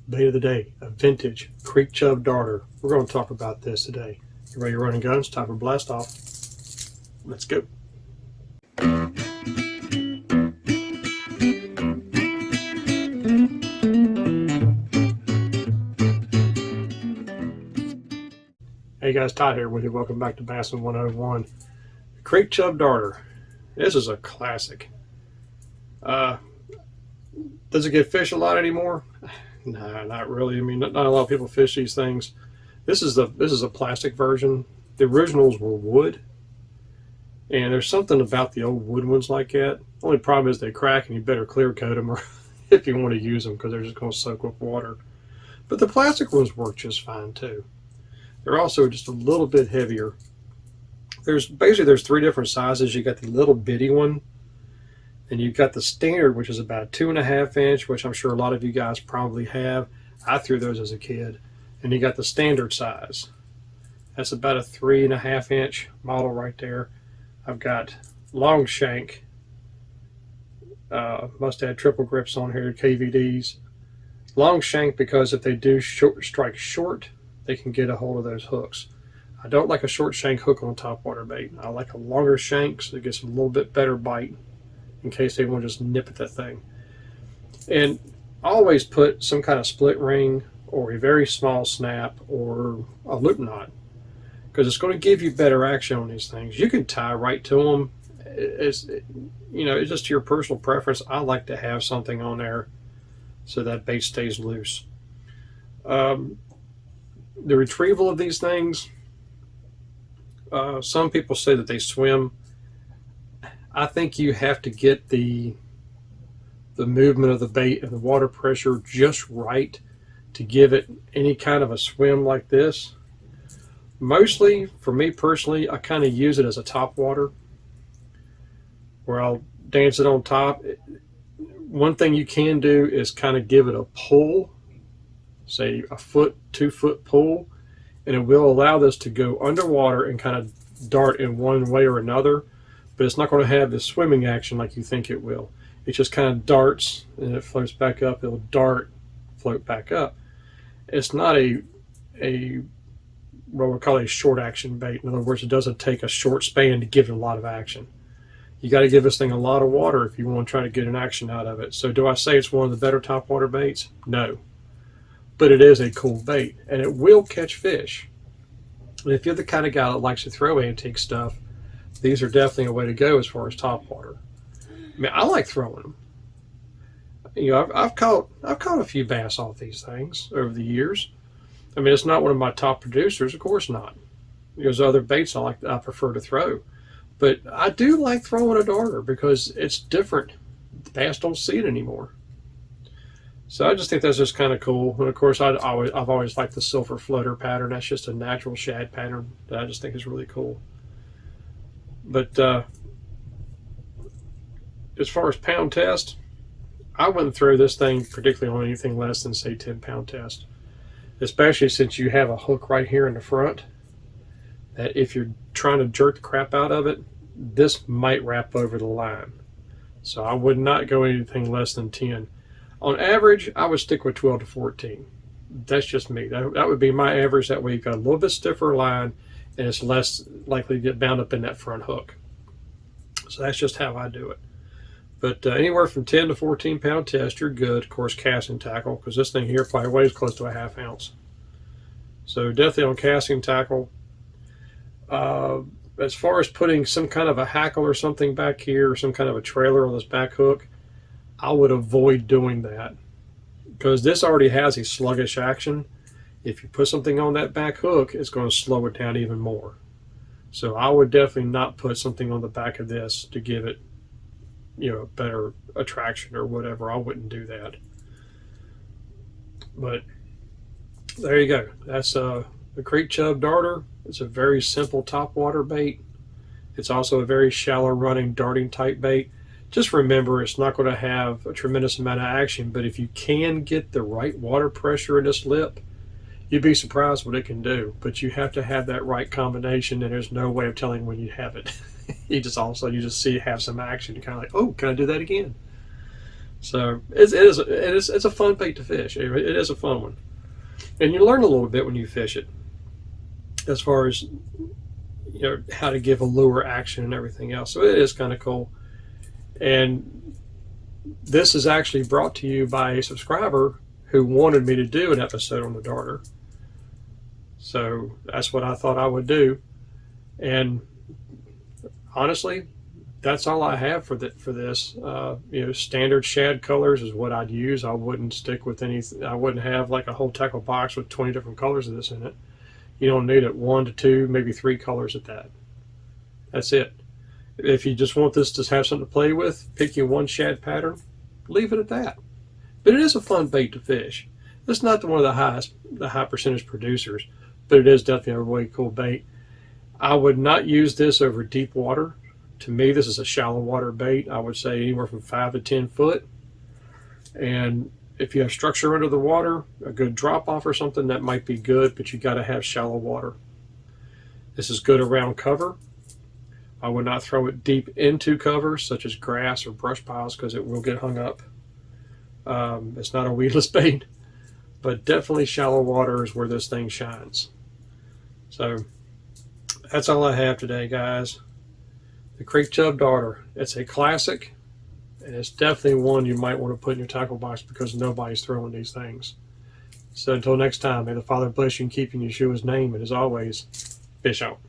bait of the day, a vintage creek chub darter. We're going to talk about this today. You ready to run and guns? Time for blast off. Let's go. Hey guys, Todd here with you. Welcome back to Bassin 101. Creek chub darter. This is a classic. Does it get fished a lot anymore? Nah, not really. I mean, not a lot of people fish these things. This is a plastic version. The originals were wood, and there's something about the old wood ones like that. Only problem is they crack, and you better clear coat them or if you want to use them, because they're just going to soak with water. But the plastic ones work just fine too. They're also just a little bit heavier. There's three different sizes. You got the little bitty one, and you've got the standard, which is about 2.5 inch, which I'm sure a lot of you guys probably have. I threw those as a kid. And you got the standard size. That's about a 3.5 inch model right there. I've got long shank. Must have triple grips on here, KVDs. Long shank because if they do strike short, they can get a hold of those hooks. I don't like a short shank hook on topwater bait. I like a longer shank so it gets a little bit better bite in case they want to just nip at that thing. And always put some kind of split ring or a very small snap or a loop knot, because it's going to give you better action on these things. You can tie right to them. It's just your personal preference. I like to have something on there so that bait stays loose. The retrieval of these things, some people say that they swim. I think you have to get the movement of the bait and the water pressure just right to give it any kind of a swim like this. Mostly, for me personally, I kind of use it as a top water, where I'll dance it on top. One thing you can do is kind of give it a pull, say a 2 foot pull, and it will allow this to go underwater and kind of dart in one way or another, but it's not going to have the swimming action like you think it will. It just kind of darts and it floats back up. It'll dart, float back up. It's not a what we call a short action bait. In other words, it doesn't take a short span to give it a lot of action. You got to give this thing a lot of water if you want to try to get an action out of it. So do I say it's one of the better topwater baits? No. But it is a cool bait, and it will catch fish. And if you're the kind of guy that likes to throw antique stuff, these are definitely a way to go as far as topwater. I mean, I like throwing them. You know, I've caught a few bass off these things over the years. I mean, it's not one of my top producers, of course not. There's other baits I prefer to throw, but I do like throwing a darter because it's different. The bass don't see it anymore. So I just think that's just kind of cool. And of course, I've always liked the silver floater pattern. That's just a natural shad pattern that I just think is really cool. But as far as pound test, I wouldn't throw this thing particularly on anything less than, say, 10-pound test, especially since you have a hook right here in the front that if you're trying to jerk the crap out of it, this might wrap over the line. So I would not go anything less than 10. On average, I would stick with 12 to 14. That's just me. That would be my average. That way you've got a little bit stiffer line and it's less likely to get bound up in that front hook. So that's just how I do it. But anywhere from 10 to 14 pound test, you're good. Of course, casting tackle, because this thing here probably weighs close to a ½ ounce. So definitely on casting tackle. As far as putting some kind of a hackle or something back here, or some kind of a trailer on this back hook, I would avoid doing that, because this already has a sluggish action. If you put something on that back hook, it's going to slow it down even more. So I would definitely not put something on the back of this to give it, better attraction or whatever. I wouldn't do that. But there you go. That's the creek chub darter. It's a very simple topwater bait. It's also a very shallow running darting type bait. Just remember, it's not going to have a tremendous amount of action, but if you can get the right water pressure in this lip, you'd be surprised what it can do. But you have to have that right combination, and there's no way of telling when you have it. You just see it have some action. You're kind of like, oh, can I do that again? So it's a fun bait to fish. It is a fun one, and you learn a little bit when you fish it, as far as how to give a lure action and everything else. So it is kind of cool. And this is actually brought to you by a subscriber who wanted me to do an episode on the darter. So that's what I thought I would do. And honestly, that's all I have for this. Standard shad colors is what I'd use. I wouldn't stick with anything. I wouldn't have like a whole tackle box with 20 different colors of this in it. You don't need it. 1 to 2, maybe 3 colors at that. That's it. If you just want this to have something to play with, pick you one shad pattern, leave it at that. But it is a fun bait to fish. It's not one of the high percentage producers, but it is definitely a really cool bait. I would not use this over deep water. To me, this is a shallow water bait. I would say anywhere from 5 to 10 foot. And if you have structure under the water, a good drop off or something, that might be good, but you got to have shallow water. This is good around cover. I would not throw it deep into cover, such as grass or brush piles, because it will get hung up. It's not a weedless bait, but definitely shallow water is where this thing shines. So that's all I have today, guys. The Creek Chub Darter. It's a classic, and it's definitely one you might want to put in your tackle box because nobody's throwing these things. So until next time, may the Father bless you and keep you in Yeshua's name, and as always, fish out.